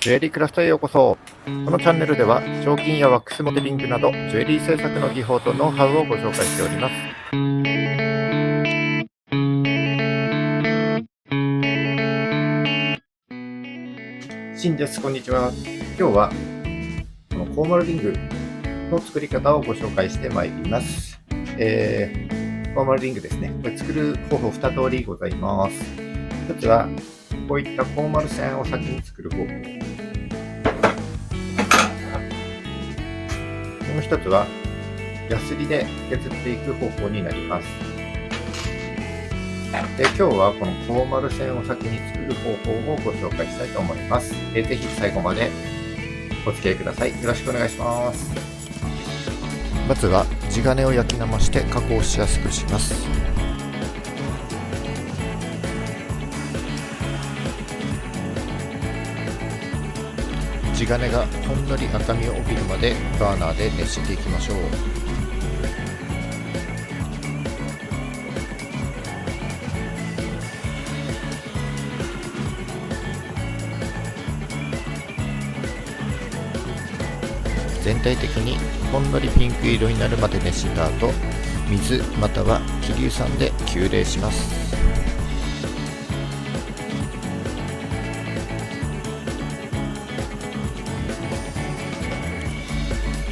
ジュエリークラフトへようこそ。このチャンネルでは彫金やワックスモデリングなどジュエリー制作の技法とノウハウをご紹介しております。シンです。こんにちは。今日はこのコーマルリングの作り方をご紹介してまいります。コーマルリングですね。これ作る方法2通りございます。1つはこういったコーマル線を先に作る方法。もう一つはヤスリで削っていく方法になります。で、今日はこのコーマル線を先に作る方法をご紹介したいと思います。ぜひ最後までお付き合いください。よろしくお願いします。まずは地金を焼き生して加工しやすくします。地金がほんのり赤みを帯びるまでバーナーで熱していきましょう。全体的にほんのりピンク色になるまで熱した後、水または希硫酸で急冷します。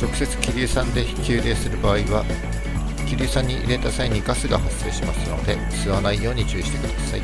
直接希硫酸で急冷する場合は希硫酸に入れた際にガスが発生しますので吸わないように注意してください。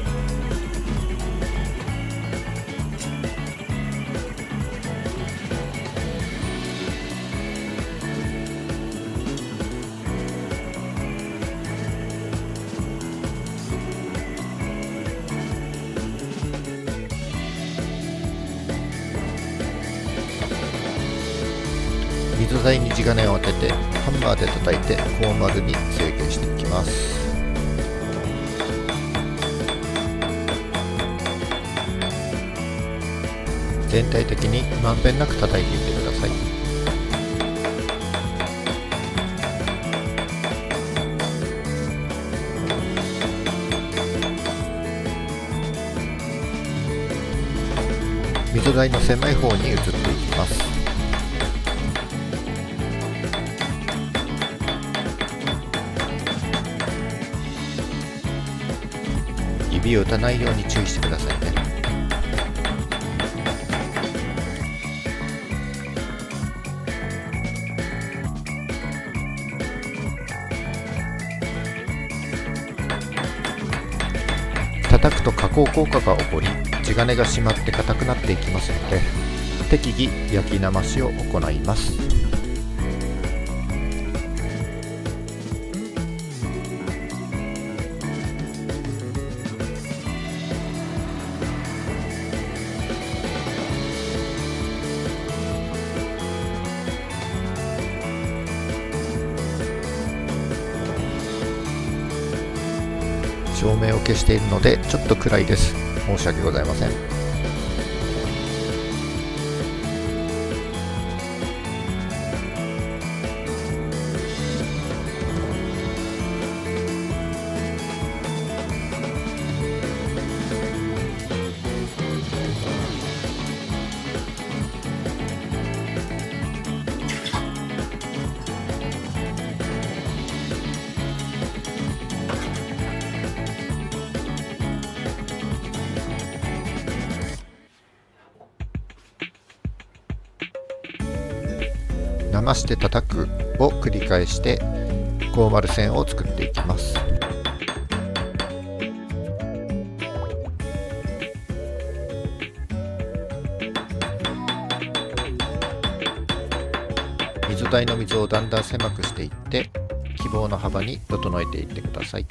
溝材に地金を当ててハンマーで叩いてコーマルに成形していきます。全体的にまんべんなく叩いていってください。溝材の狭い方に移っていきます。指を打たないように注意してくださいね。叩くと加工効果が起こり地金が締まって硬くなっていきますので適宜焼き生しを行います。照明を消しているのでちょっと暗いです。申し訳ございません。生して叩くを繰り返してコーマル線を作っていきます。溝台の溝をだんだん狭くしていって希望の幅に整えていってください。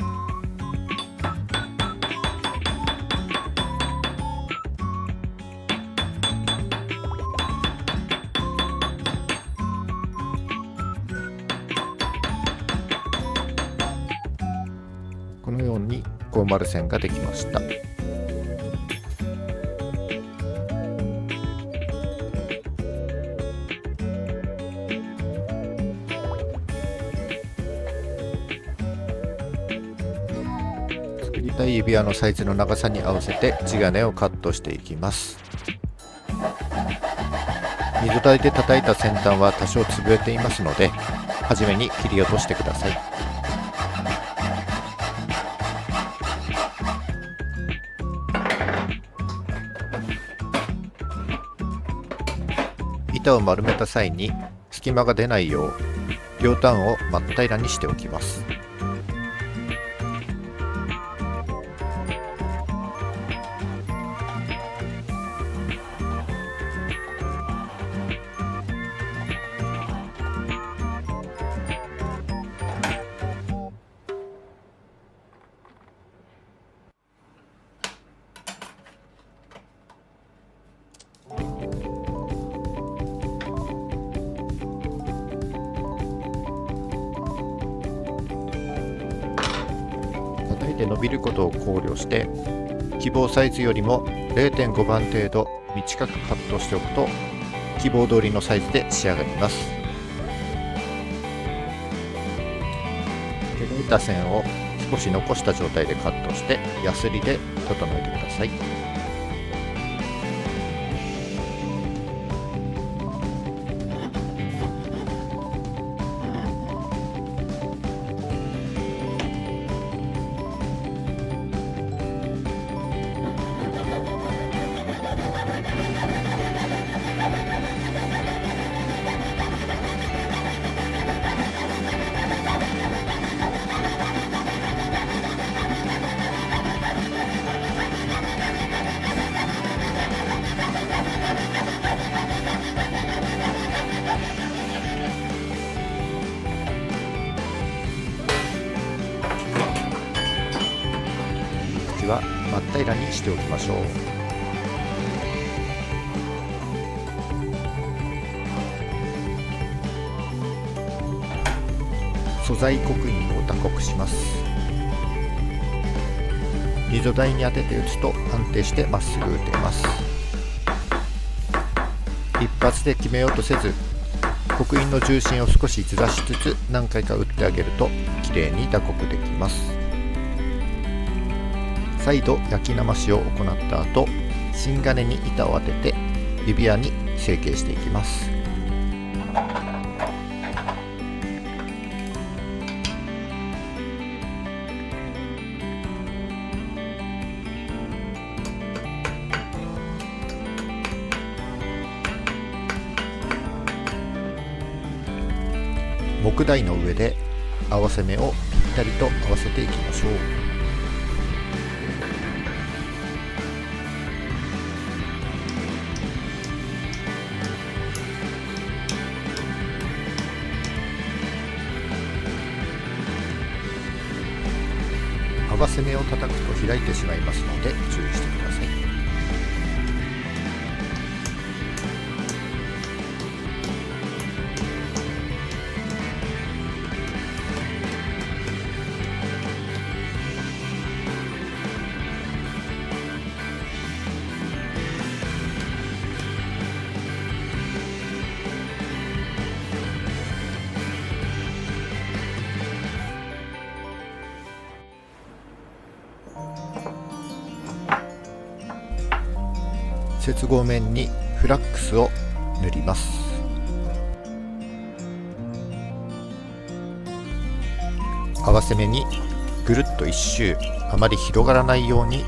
このようにコーマル線ができました。作りたい指輪のサイズの長さに合わせて地金をカットしていきます。溝台で叩いた先端は多少潰れていますので、初めに切り落としてください。板を丸めた際に隙間が出ないよう両端を真っ平らにしておきます。叩いて伸びることを考慮して希望サイズよりも 0.5 番程度短くカットしておくと希望通りのサイズで仕上がります。描いた線を少し残した状態でカットしてヤスリで整えてください。は真っ平らにしておきましょう。素材刻印を打刻します。溝台に当てて打つと安定してまっすぐ打てます。一発で決めようとせず刻印の重心を少しずらしつつ何回か打ってあげるときれいに打刻できます。再度焼きなましを行った後、芯金に板を当てて指輪に成形していきます。木台の上で合わせ目をぴったりと合わせていきましょう。合わせ目を叩くと開いてしまいますので注意してください。接合面にフラックスを塗ります。合わせ目にぐるっと一周あまり広がらないように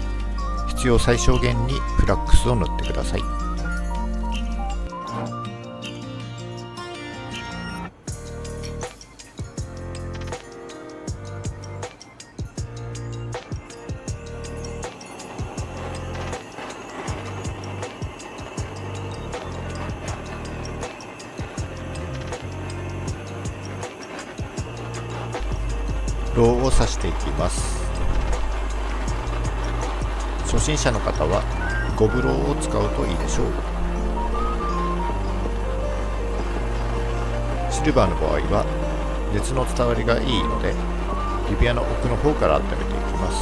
必要最小限にフラックスを塗ってください。ローを刺していきます。初心者の方はゴブローを使うといいでしょう。シルバーの場合は熱の伝わりがいいので指輪の奥の方から温めていきます。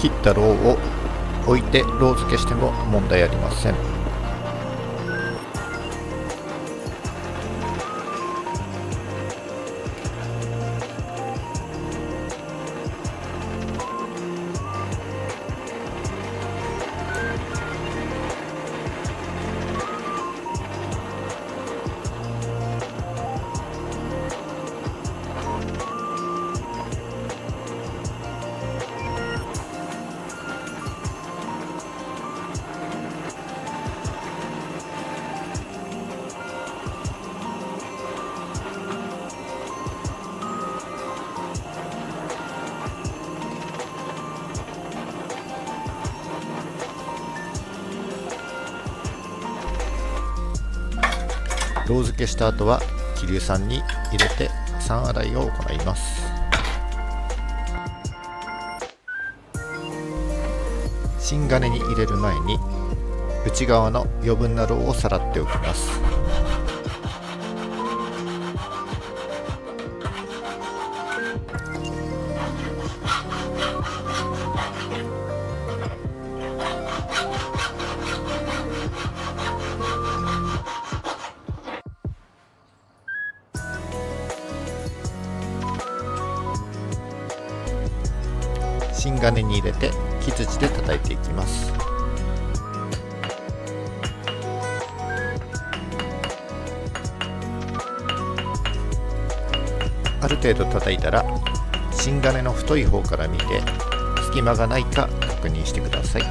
切ったローを置いてロー付けしても問題ありません。ロー付けした後は桐生酸に入れて酸洗いを行います。芯金に入れる前に内側の余分なロウをさらっておきます。芯金に入れて木槌で叩いていきます。ある程度叩いたら芯金の太い方から見て隙間がないか確認してください。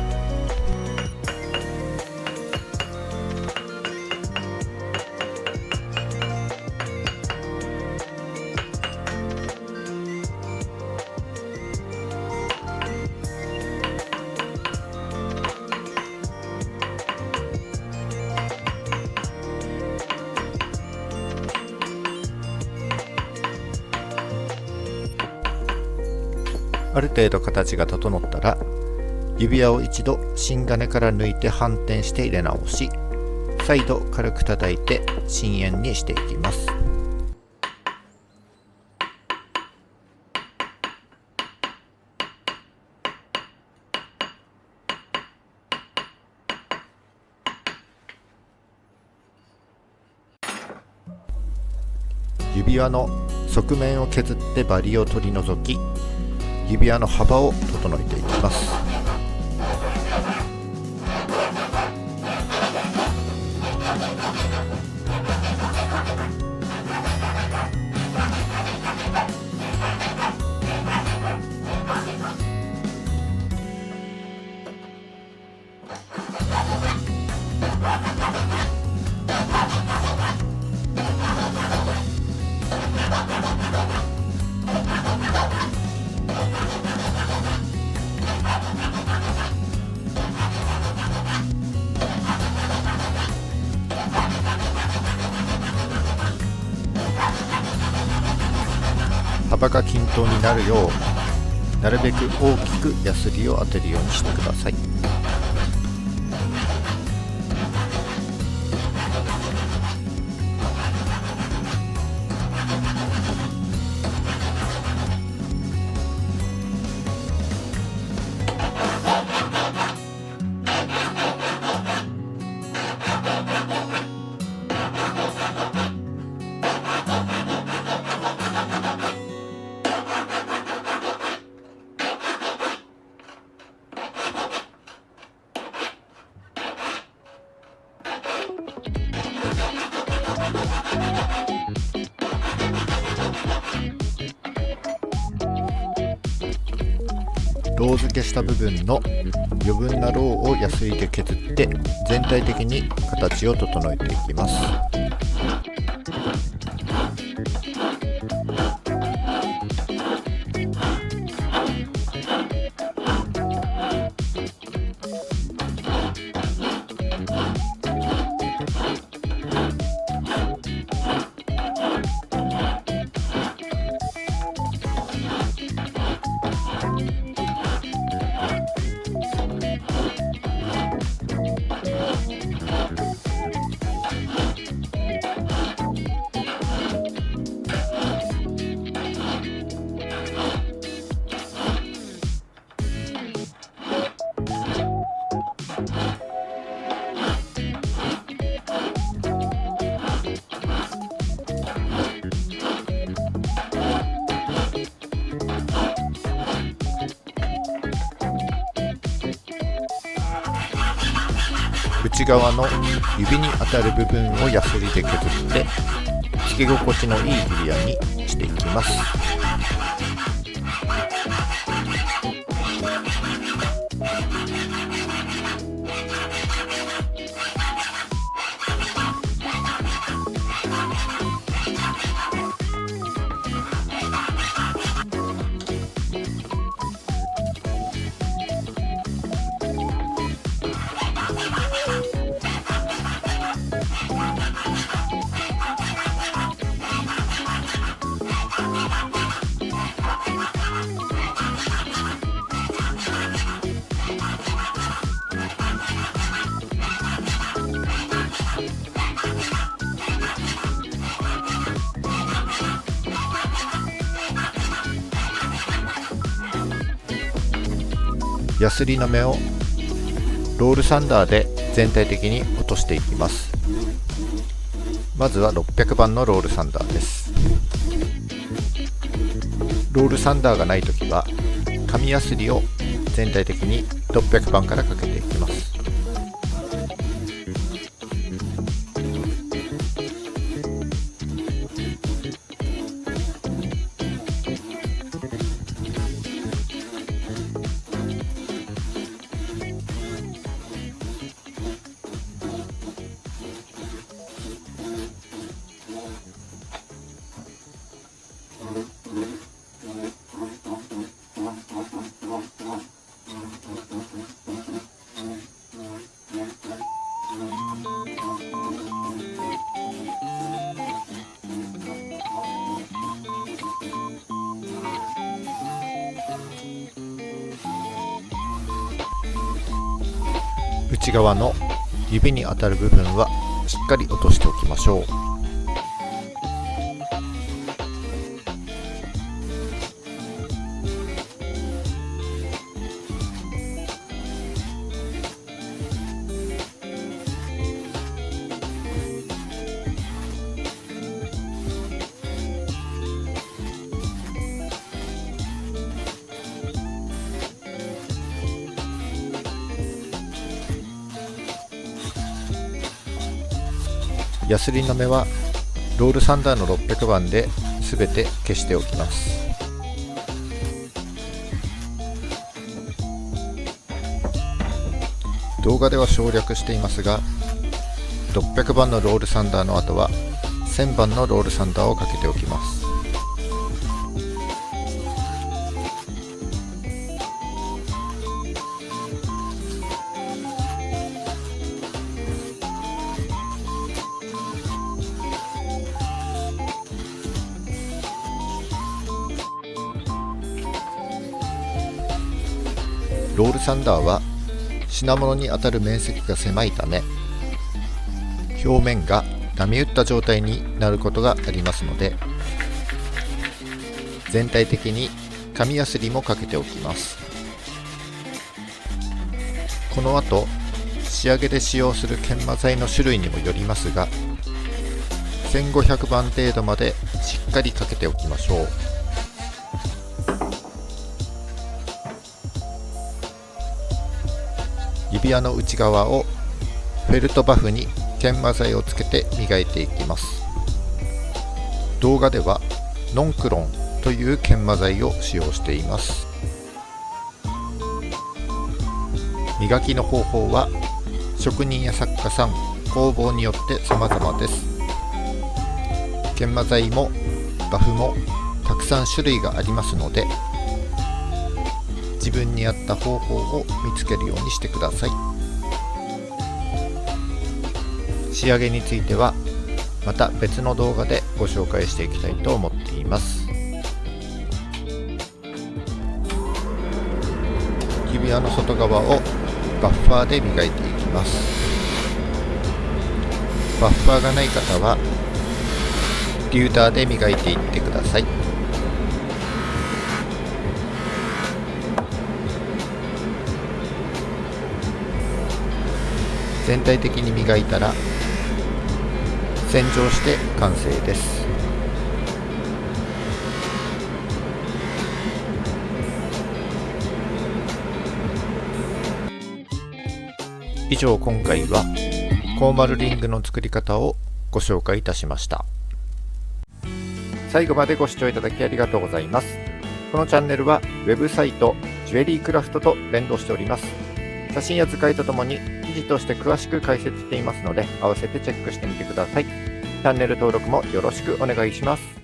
ある程度形が整ったら指輪を一度芯金から抜いて反転して入れ直し、再度軽く叩いて芯円にしていきます。指輪の側面を削ってバリを取り除き、指輪の幅を整えていきます。幅が均等になるようなるべく大きくヤスリを当てるようにしてください。ロウ付けした部分の余分なロウをヤスリで削って全体的に形を整えていきます。内側の指に当たる部分をヤスリで削ってつけ心地のいい指輪にしていきます。ヤスリの目をロールサンダーで全体的に落としていきます。まずは600番のロールサンダーです。ロールサンダーがないときは紙ヤスリを全体的に600番からかけていきます。内側の指に当たる部分はしっかり落としておきましょう。ヤスリの目はロールサンダーの600番で全て消しておきます。動画では省略していますが、600番のロールサンダーの後は1000番のロールサンダーをかけておきます。ロールサンダーは品物に当たる面積が狭いため、表面が波打った状態になることがありますので、全体的に紙ヤスリもかけておきます。この後仕上げで使用する研磨剤の種類にもよりますが、1500番程度までしっかりかけておきましょう。指輪の内側をフェルトバフに研磨剤をつけて磨いていきます。動画ではノンクロンという研磨剤を使用しています。磨きの方法は職人や作家さん、工房によって様々です。研磨剤もバフもたくさん種類がありますので、自分に合った方法を見つけるようにしてください。仕上げについてはまた別の動画でご紹介していきたいと思っています。指輪の外側をバッファーで磨いていきます。バッファーがない方はリューターで磨いていってください。全体的に磨いたら洗浄して完成です。以上、今回はコーマルリングの作り方をご紹介いたしました。最後までご視聴いただきありがとうございます。このチャンネルはウェブサイトジュエリークラフトと連動しております。写真や図解とともに記事として詳しく解説していますので、合わせてチェックしてみてください。チャンネル登録もよろしくお願いします。